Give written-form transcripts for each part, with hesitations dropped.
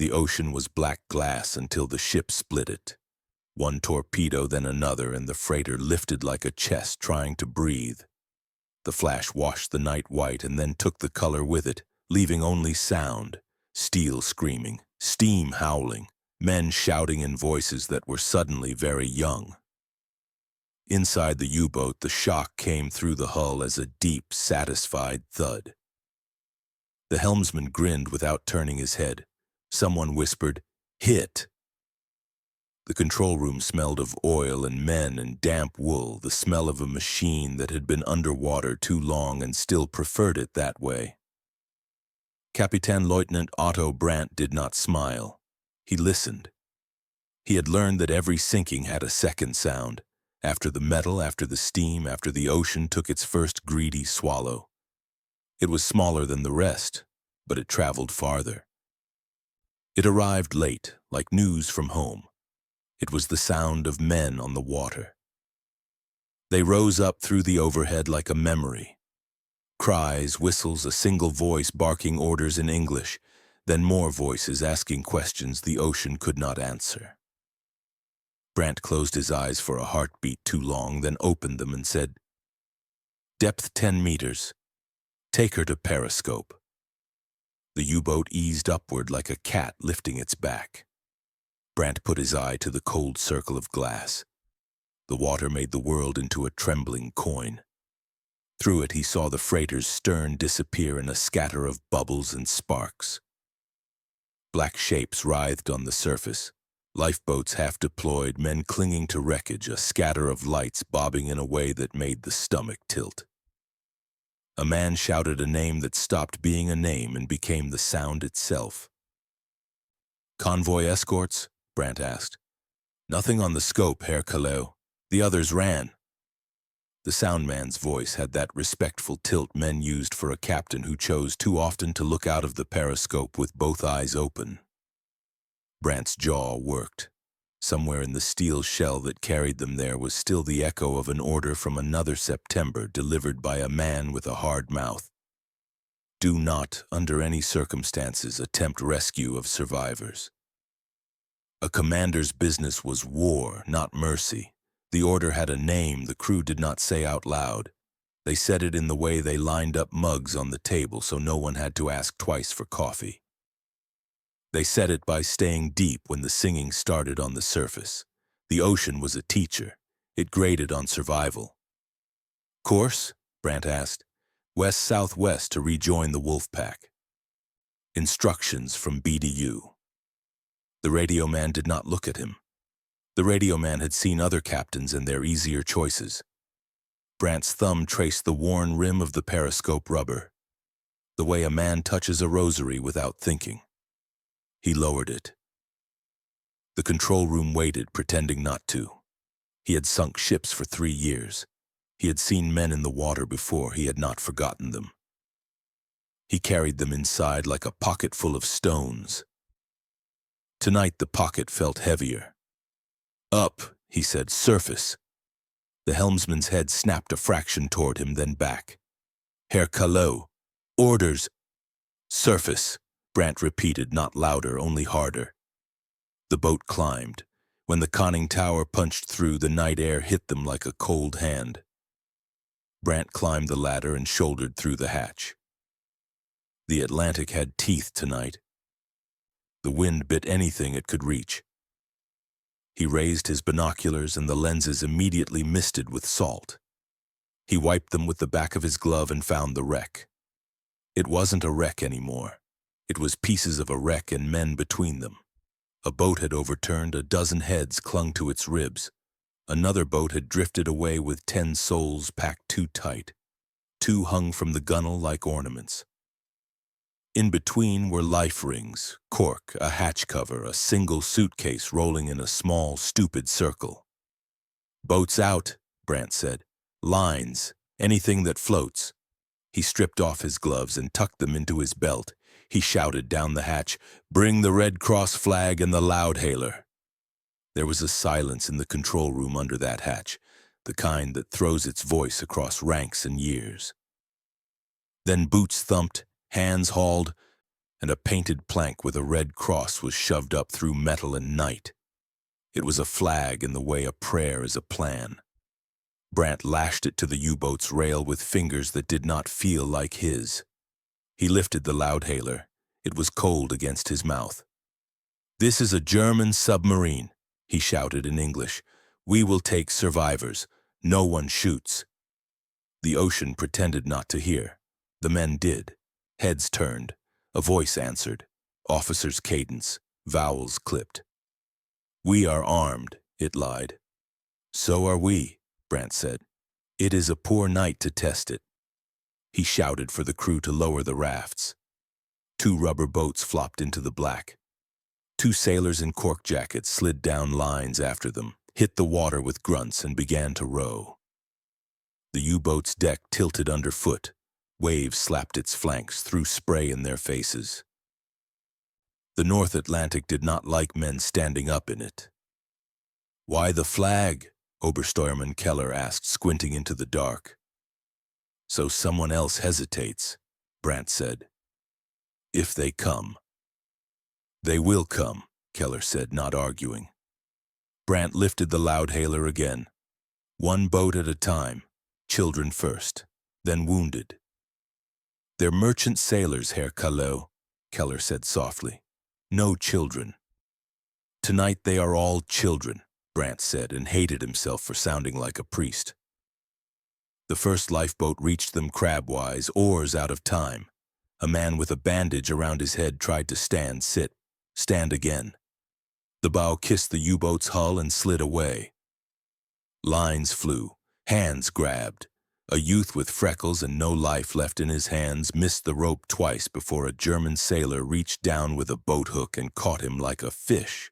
The ocean was black glass until the ship split it. One torpedo, then another, and the freighter lifted like a chest trying to breathe. The flash washed the night white and then took the color with it, leaving only sound. Steel screaming, steam howling, men shouting in voices that were suddenly very young. Inside the U-boat, the shock came through the hull as a deep, satisfied thud. The helmsman grinned without turning his head. Someone whispered, "Hit!" The control room smelled of oil and men and damp wool, the smell of a machine that had been underwater too long and still preferred it that way. Kapitänleutnant Otto Brandt did not smile. He listened. He had learned that every sinking had a second sound, after the metal, after the steam, after the ocean took its first greedy swallow. It was smaller than the rest, but it traveled farther. It arrived late, like news from home. It was the sound of men on the water. They rose up through the overhead like a memory. Cries, whistles, a single voice barking orders in English, then more voices asking questions the ocean could not answer. Brandt closed his eyes for a heartbeat too long, then opened them and said, "Depth 10 meters. Take her to periscope." The U-boat eased upward like a cat lifting its back. Brandt put his eye to the cold circle of glass. The water made the world into a trembling coin. Through it he saw the freighter's stern disappear in a scatter of bubbles and sparks. Black shapes writhed on the surface. Lifeboats half deployed, men clinging to wreckage, a scatter of lights bobbing in a way that made the stomach tilt. A man shouted a name that stopped being a name and became the sound itself. "Convoy escorts?" Brandt asked. "Nothing on the scope, Herr Kaleu. The others ran." The soundman's voice had that respectful tilt men used for a captain who chose too often to look out of the periscope with both eyes open. Brandt's jaw worked. Somewhere in the steel shell that carried them there was still the echo of an order from another September delivered by a man with a hard mouth. Do not, under any circumstances, attempt rescue of survivors. A commander's business was war, not mercy. The order had a name the crew did not say out loud. They said it in the way they lined up mugs on the table so no one had to ask twice for coffee. They said it by staying deep when the singing started on the surface. The ocean was a teacher. It graded on survival. "Course?" Brandt asked. "West-southwest to rejoin the wolf pack." Instructions from BDU. The radio man did not look at him. The radio man had seen other captains and their easier choices. Brandt's thumb traced the worn rim of the periscope rubber, the way a man touches a rosary without thinking. He lowered it. The control room waited, pretending not to. He had sunk ships for 3 years. He had seen men in the water before. He had not forgotten them. He carried them inside like a pocket full of stones. Tonight the pocket felt heavier. "Up," he said, "surface." The helmsman's head snapped a fraction toward him, then back. "Herr Kaleu, orders." "Surface," Brandt repeated, not louder, only harder. The boat climbed. When the conning tower punched through, the night air hit them like a cold hand. Brandt climbed the ladder and shouldered through the hatch. The Atlantic had teeth tonight. The wind bit anything it could reach. He raised his binoculars and the lenses immediately misted with salt. He wiped them with the back of his glove and found the wreck. It wasn't a wreck anymore. It was pieces of a wreck and men between them. A boat had overturned, a dozen heads clung to its ribs. Another boat had drifted away with 10 souls packed too tight. 2 hung from the gunwale like ornaments. In between were life rings, cork, a hatch cover, a single suitcase rolling in a small, stupid circle. "Boats out," Brandt said. "Lines, anything that floats." He stripped off his gloves and tucked them into his belt. He shouted down the hatch, "Bring the Red Cross flag and the loudhailer." There was a silence in the control room under that hatch, the kind that throws its voice across ranks and years. Then boots thumped, hands hauled, and a painted plank with a red cross was shoved up through metal and night. It was a flag in the way a prayer is a plan. Brandt lashed it to the U-boat's rail with fingers that did not feel like his. He lifted the loudhailer. It was cold against his mouth. "This is a German submarine," he shouted in English. "We will take survivors. No one shoots." The ocean pretended not to hear. The men did. Heads turned. A voice answered. Officer's cadence. Vowels clipped. "We are armed," it lied. "So are we," Brandt said. "It is a poor night to test it." He shouted for the crew to lower the rafts. 2 rubber boats flopped into the black. 2 sailors in cork jackets slid down lines after them, hit the water with grunts, and began to row. The U-boat's deck tilted underfoot. Waves slapped its flanks, threw spray in their faces. The North Atlantic did not like men standing up in it. "Why the flag?" Obersteuermann Keller asked, squinting into the dark. "So someone else hesitates," Brandt said. "If they come." "They will come," Keller said, not arguing. Brandt lifted the loudhailer again. 1 boat at a time, children first, then wounded. "They're merchant sailors, Herr Callot," Keller said softly. "No children." "Tonight they are all children," Brandt said, and hated himself for sounding like a priest. The first lifeboat reached them crabwise, oars out of time. A man with a bandage around his head tried to stand again. The bow kissed the U-boat's hull and slid away. Lines flew, hands grabbed. A youth with freckles and no life left in his hands missed the rope twice before a German sailor reached down with a boat hook and caught him like a fish.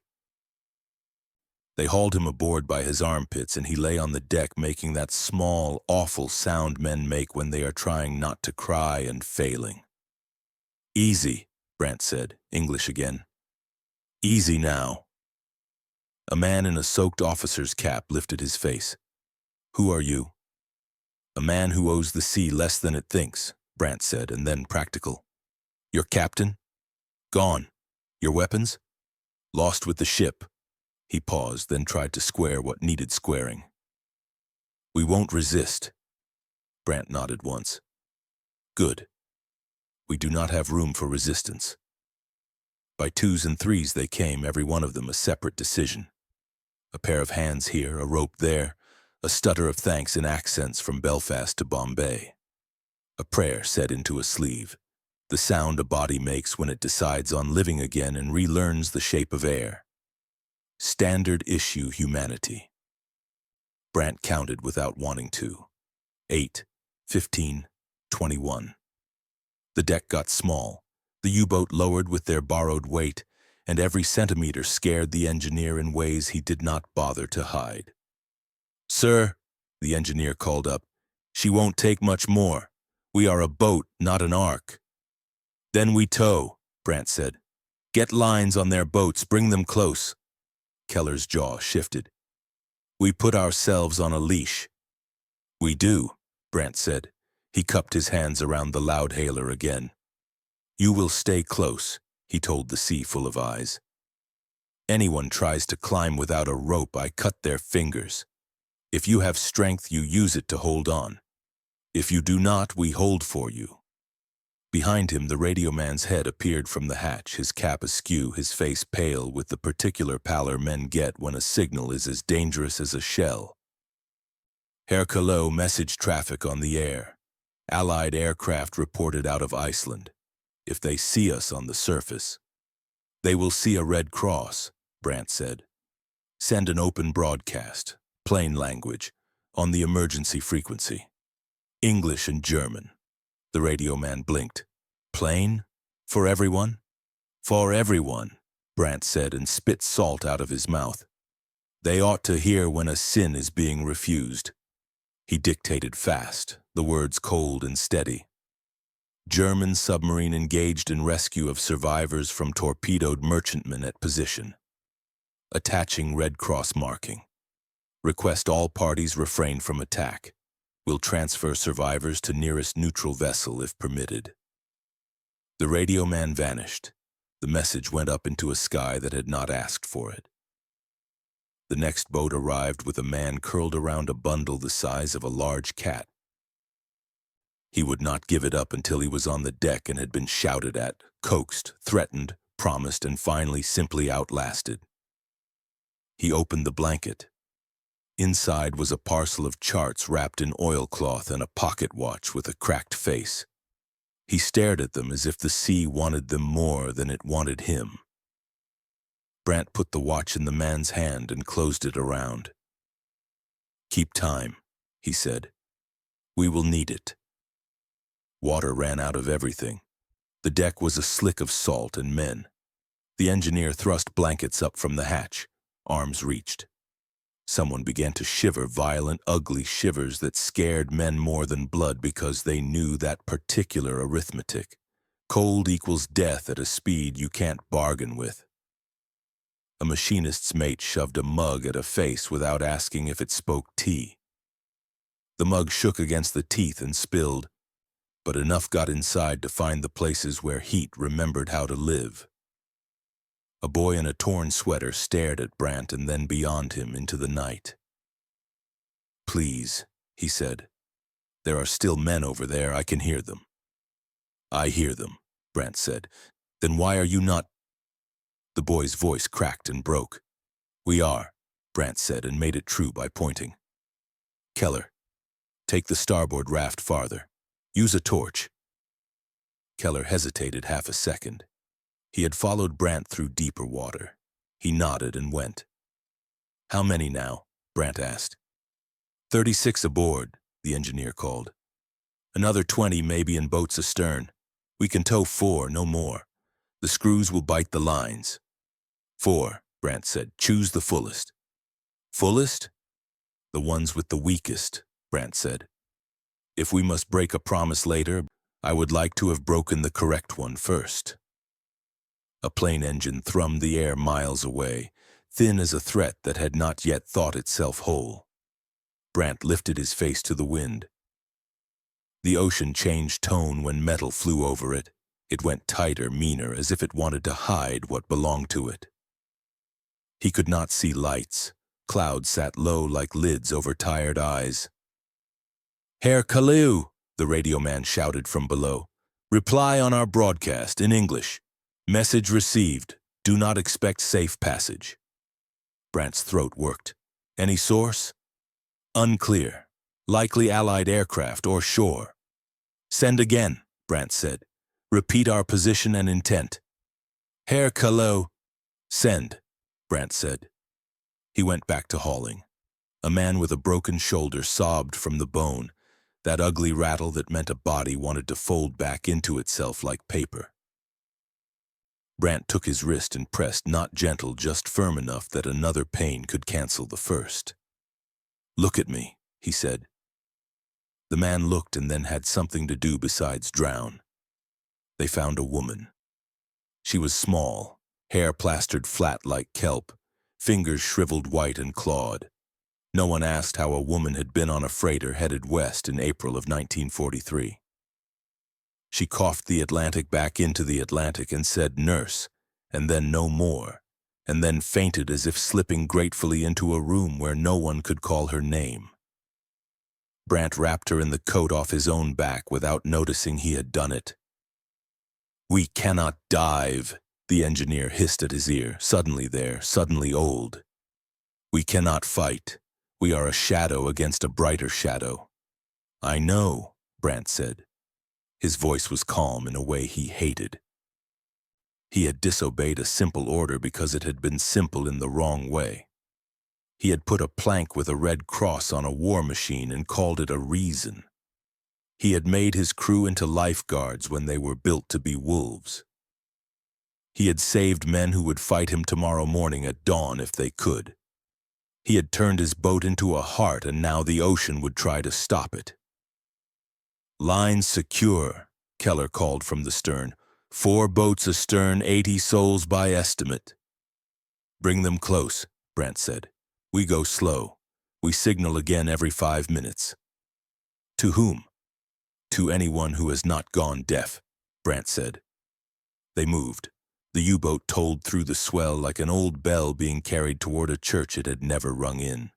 They hauled him aboard by his armpits, and he lay on the deck making that small, awful sound men make when they are trying not to cry and failing. "Easy," Brandt said, English again. "Easy now." A man in a soaked officer's cap lifted his face. "Who are you?" "A man who owes the sea less than it thinks," Brandt said, and then practical. "Your captain?" "Gone." "Your weapons?" "Lost with the ship." He paused, then tried to square what needed squaring. "We won't resist." Brandt nodded once. "Good. We do not have room for resistance." By 2s and 3s they came, every one of them a separate decision. A pair of hands here, a rope there, a stutter of thanks in accents from Belfast to Bombay. A prayer set into a sleeve, the sound a body makes when it decides on living again and relearns the shape of air. Standard issue humanity. Brandt counted without wanting to. 8, 15, 21. The deck got small. The U-boat lowered with their borrowed weight, and every centimeter scared the engineer in ways he did not bother to hide. "Sir," the engineer called up, "she won't take much more. We are a boat, not an ark." "Then we tow," Brandt said. "Get lines on their boats, bring them close." Keller's jaw shifted. "We put ourselves on a leash." "We do," Brandt said. He cupped his hands around the loudhailer again. "You will stay close," he told the sea full of eyes. "Anyone tries to climb without a rope, I cut their fingers. If you have strength, you use it to hold on. If you do not, we hold for you." Behind him, the radio man's head appeared from the hatch, his cap askew, his face pale with the particular pallor men get when a signal is as dangerous as a shell. "Herr Callot, message traffic on the air. Allied aircraft reported out of Iceland. If they see us on the surface." "They will see a red cross," Brandt said. "Send an open broadcast, plain language, on the emergency frequency. English and German." The radio man blinked. "Plain? For everyone?" "For everyone," Brandt said and spit salt out of his mouth. "They ought to hear when a sin is being refused." He dictated fast, the words cold and steady. "German submarine engaged in rescue of survivors from torpedoed merchantmen at position. Attaching Red Cross marking. Request all parties refrain from attack. Will transfer survivors to nearest neutral vessel if permitted." The radio man vanished. The message went up into a sky that had not asked for it. The next boat arrived with a man curled around a bundle the size of a large cat. He would not give it up until he was on the deck and had been shouted at, coaxed, threatened, promised, and finally simply outlasted. He opened the blanket. Inside was a parcel of charts wrapped in oilcloth and a pocket watch with a cracked face. He stared at them as if the sea wanted them more than it wanted him. Brandt put the watch in the man's hand and closed it around. "Keep time," he said. "We will need it." Water ran out of everything. The deck was a slick of salt and men. The engineer thrust blankets up from the hatch, arms reached. Someone began to shiver violent, ugly shivers that scared men more than blood because they knew that particular arithmetic. Cold equals death at a speed you can't bargain with. A machinist's mate shoved a mug at a face without asking if it spoke tea. The mug shook against the teeth and spilled, but enough got inside to find the places where heat remembered how to live. A boy in a torn sweater stared at Brandt and then beyond him into the night. "Please," he said. "There are still men over there. I can hear them." "I hear them," Brandt said. "Then why are you not—" The boy's voice cracked and broke. "We are," Brandt said and made it true by pointing. "Keller, take the starboard raft farther. Use a torch." Keller hesitated half a second. He had followed Brandt through deeper water. He nodded and went. "How many now?" Brandt asked. 36 aboard," the engineer called. "Another 20 maybe in boats astern. We can tow 4, no more. The screws will bite the lines." 4, Brandt said. "Choose the fullest." "Fullest?" "The ones with the weakest," Brandt said. "If we must break a promise later, I would like to have broken the correct one first." A plane engine thrummed the air miles away, thin as a threat that had not yet thought itself whole. Brandt lifted his face to the wind. The ocean changed tone when metal flew over it. It went tighter, meaner, as if it wanted to hide what belonged to it. He could not see lights. Clouds sat low like lids over tired eyes. "Herr Kaleu," the radio man shouted from below. "Reply on our broadcast in English. Message received. Do not expect safe passage." Brandt's throat worked. "Any source?" "Unclear. Likely Allied aircraft or shore." "Send again," Brandt said. "Repeat our position and intent." "Herr Kaleu." "Send," Brandt said. He went back to hauling. A man with a broken shoulder sobbed from the bone, that ugly rattle that meant a body wanted to fold back into itself like paper. Brandt took his wrist and pressed, not gentle, just firm enough that another pain could cancel the first. "Look at me," he said. The man looked and then had something to do besides drown. They found a woman. She was small, hair plastered flat like kelp, fingers shriveled white and clawed. No one asked how a woman had been on a freighter headed west in April of 1943. She coughed the Atlantic back into the Atlantic and said nurse, and then no more, and then fainted as if slipping gratefully into a room where no one could call her name. Brandt wrapped her in the coat off his own back without noticing he had done it. "We cannot dive," the engineer hissed at his ear, suddenly there, suddenly old. "We cannot fight. We are a shadow against a brighter shadow." "I know," Brandt said. His voice was calm in a way he hated. He had disobeyed a simple order because it had been simple in the wrong way. He had put a plank with a red cross on a war machine and called it a reason. He had made his crew into lifeguards when they were built to be wolves. He had saved men who would fight him tomorrow morning at dawn if they could. He had turned his boat into a heart, and now the ocean would try to stop it. "Lines secure," Keller called from the stern. 4 boats astern, 80 souls by estimate." "Bring them close," Brandt said. "We go slow. We signal again every 5 minutes." "To whom?" "To anyone who has not gone deaf," Brandt said. They moved. The U-boat tolled through the swell like an old bell being carried toward a church it had never rung in.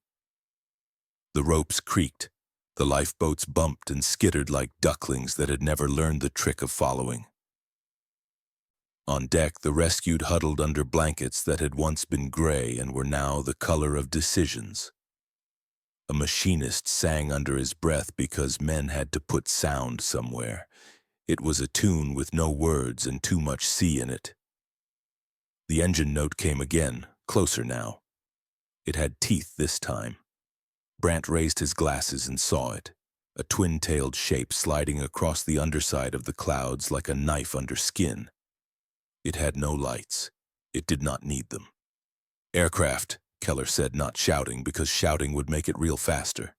The ropes creaked. The lifeboats bumped and skittered like ducklings that had never learned the trick of following. On deck, the rescued huddled under blankets that had once been gray and were now the color of decisions. A machinist sang under his breath because men had to put sound somewhere. It was a tune with no words and too much sea in it. The engine note came again, closer now. It had teeth this time. Brandt raised his glasses and saw it, a twin-tailed shape sliding across the underside of the clouds like a knife under skin. It had no lights. It did not need them. "Aircraft," Keller said, not shouting because shouting would make it reel faster.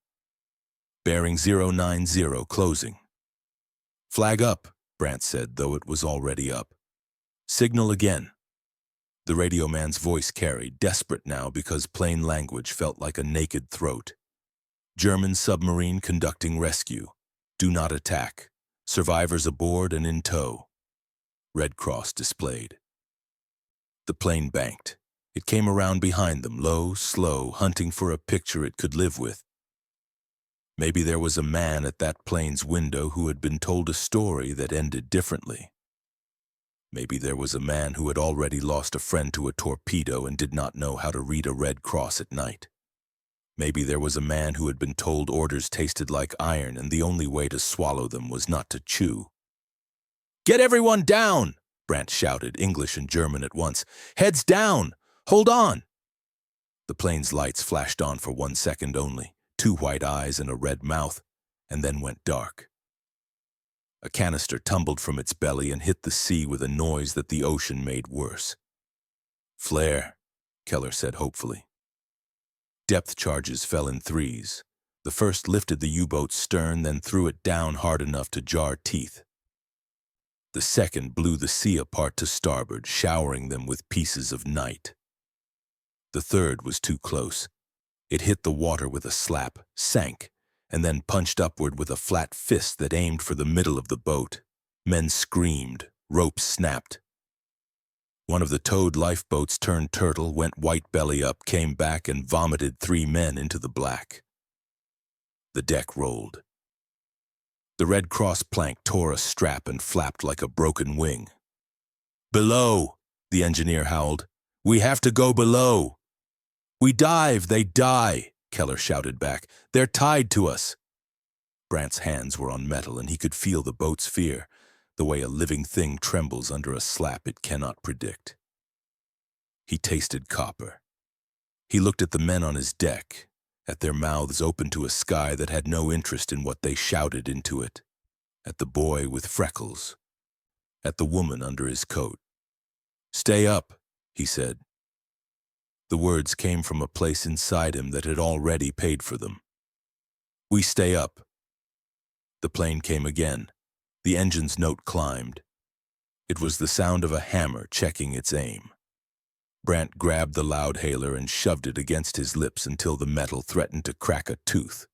"Bearing 090, closing." "Flag up," Brandt said, though it was already up. "Signal again." The radio man's voice carried, desperate now because plain language felt like a naked throat. "German submarine conducting rescue. Do not attack. Survivors aboard and in tow." Red Cross displayed. The plane banked. It came around behind them, low, slow, hunting for a picture it could live with. Maybe there was a man at that plane's window who had been told a story that ended differently. Maybe there was a man who had already lost a friend to a torpedo and did not know how to read a Red Cross at night. Maybe there was a man who had been told orders tasted like iron and the only way to swallow them was not to chew. "Get everyone down!" Brandt shouted, English and German at once. "Heads down! Hold on!" The plane's lights flashed on for 1 second only, 2 white eyes and a red mouth, and then went dark. A canister tumbled from its belly and hit the sea with a noise that the ocean made worse. "Flare," Keller said hopefully. Depth charges fell in threes. The first lifted the U-boat's stern, then threw it down hard enough to jar teeth. The second blew the sea apart to starboard, showering them with pieces of night. The third was too close. It hit the water with a slap, sank, and then punched upward with a flat fist that aimed for the middle of the boat. Men screamed. Ropes snapped. One of the towed lifeboats turned turtle, went white belly up, came back, and vomited 3 men into the black. The deck rolled. The Red Cross plank tore a strap and flapped like a broken wing. "Below!" the engineer howled. "We have to go below!" "We dive, they die!" Keller shouted back. "They're tied to us!" Brandt's hands were on metal and he could feel the boat's fear, the way a living thing trembles under a slap it cannot predict. He tasted copper. He looked at the men on his deck, at their mouths open to a sky that had no interest in what they shouted into it, at the boy with freckles, at the woman under his coat. "Stay up," he said. The words came from a place inside him that had already paid for them. "We stay up." The plane came again. The engine's note climbed. It was the sound of a hammer checking its aim. Brandt grabbed the loudhailer and shoved it against his lips until the metal threatened to crack a tooth.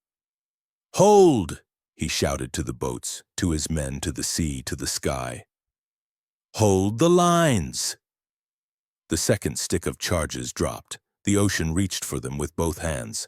"Hold!" he shouted to the boats, to his men, to the sea, to the sky. "Hold the lines!" The second stick of charges dropped. The ocean reached for them with both hands.